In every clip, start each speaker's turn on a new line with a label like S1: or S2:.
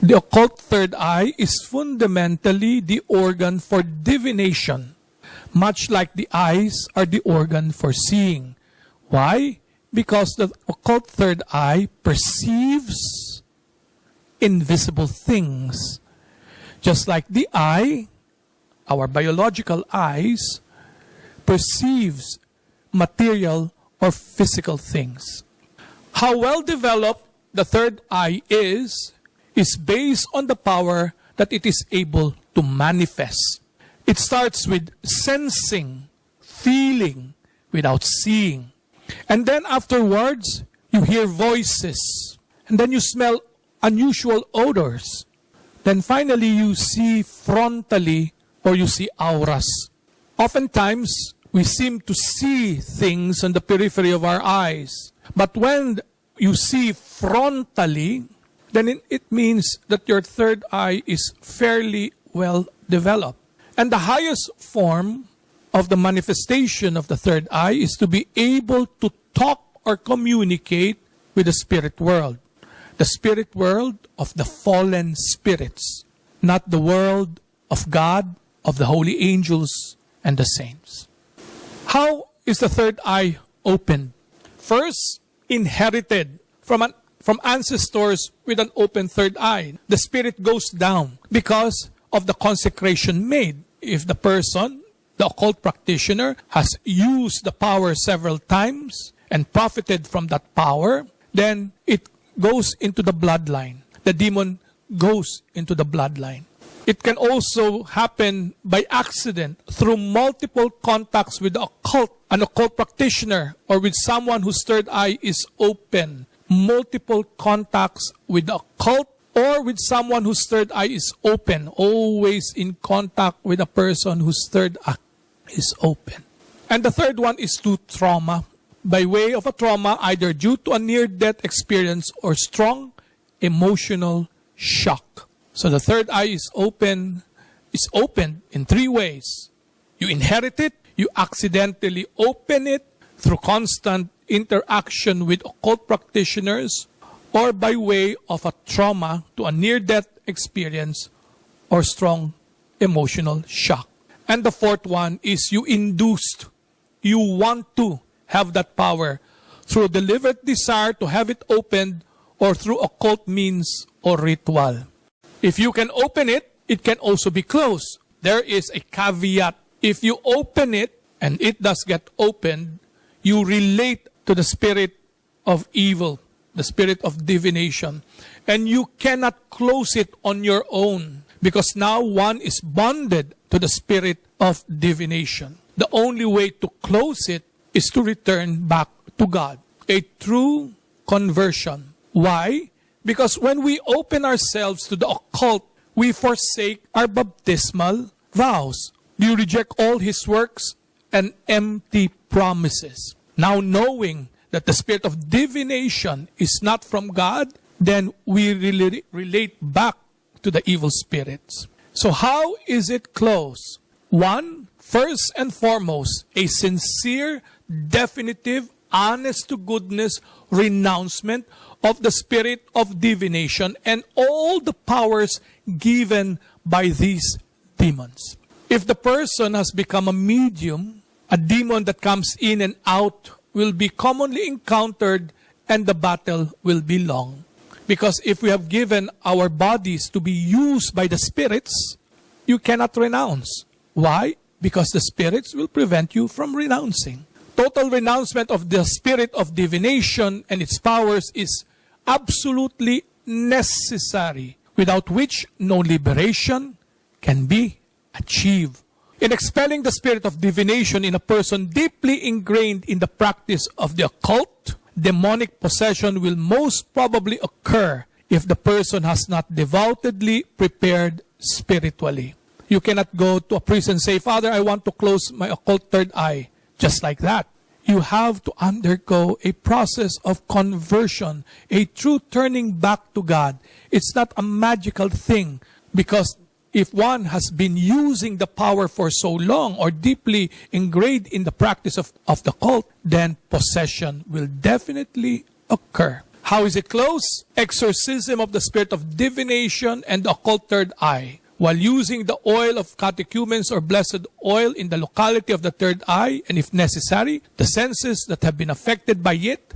S1: The occult third eye is fundamentally the organ for divination, much like the eyes are the organ for seeing. Why? Because the occult third eye perceives invisible things. Just like the eye, our biological eyes, perceives material or physical things. How well developed the third eye is based on the power that it is able to manifest. It starts with sensing, feeling, without seeing. And then afterwards, you hear voices. And then you smell unusual odors. Then finally, you see frontally or you see auras. Oftentimes, we seem to see things on the periphery of our eyes. But when you see frontally, then it means that your third eye is fairly well developed. And the highest form of the manifestation of the third eye is to be able to talk or communicate with the spirit world. The spirit world of the fallen spirits, not the world of God, of the holy angels and the saints. How is the third eye opened? First, inherited from ancestors with an open third eye. The spirit goes down because of the consecration made. If the person, the occult practitioner, has used the power several times and profited from that power, then it goes into the bloodline. The demon goes into the bloodline. It can also happen by accident through multiple contacts with the occult, an occult practitioner, or with someone whose third eye is open. Multiple contacts with the occult or with someone whose third eye is open. Always in contact with a person whose third eye is open. And the third one is through trauma. By way of a trauma, either due to a near-death experience or strong emotional shock. So the third eye is opened in three ways. You inherit it, you accidentally open it through constant interaction with occult practitioners, or by way of a trauma to a near-death experience or strong emotional shock. And the fourth one is you induced. You want to have that power through a deliberate desire to have it opened or through occult means or ritual. If you can open it, it can also be closed. There is a caveat. If you open it and it does get opened, you relate to the spirit of evil, the spirit of divination. And you cannot close it on your own because now one is bonded to the spirit of divination. The only way to close it is to return back to God. A true conversion. Why? Because when we open ourselves to the occult, we forsake our baptismal vows. You reject all His works and empty promises. Now knowing that the spirit of divination is not from God, then we relate back to the evil spirits. So how is it closed? One, first and foremost, a sincere, definitive, honest-to-goodness renouncement of the spirit of divination and all the powers given by these demons. If the person has become a medium, a demon that comes in and out will be commonly encountered and the battle will be long. Because if we have given our bodies to be used by the spirits, you cannot renounce. Why? Because the spirits will prevent you from renouncing. Total renouncement of the spirit of divination and its powers is absolutely necessary, without which no liberation can be achieved. In expelling the spirit of divination in a person deeply ingrained in the practice of the occult, demonic possession will most probably occur if the person has not devoutly prepared spiritually. You cannot go to a priest and say, "Father, I want to close my occult third eye." Just like that. You have to undergo a process of conversion, a true turning back to God. It's not a magical thing, because if one has been using the power for so long or deeply ingrained in the practice of the cult, then possession will definitely occur. How is it closed? Exorcism of the spirit of divination and the occult third eye. While using the oil of catechumens or blessed oil in the locality of the third eye, and if necessary, the senses that have been affected by it,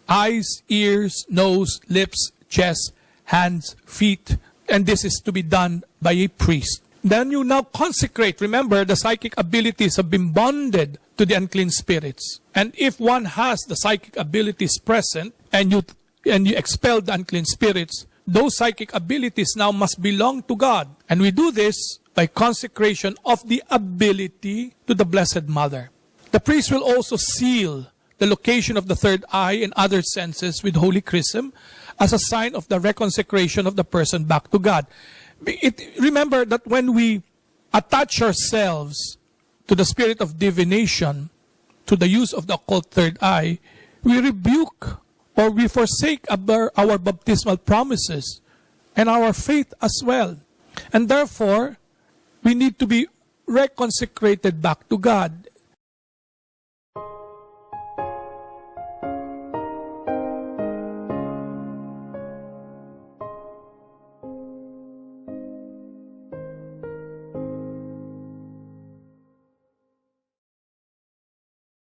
S1: eyes, ears, nose, lips, chest, hands, feet, and this is to be done by a priest. Then you now consecrate. Remember, the psychic abilities have been bonded to the unclean spirits. And if one has the psychic abilities present, and you expel the unclean spirits, those psychic abilities now must belong to God. And we do this by consecration of the ability to the Blessed Mother. The priest will also seal the location of the third eye and other senses with holy chrism as a sign of the reconsecration of the person back to God. Remember that when we attach ourselves to the spirit of divination, to the use of the occult third eye, we rebuke or we forsake our baptismal promises and our faith as well. And therefore, we need to be reconsecrated back to God.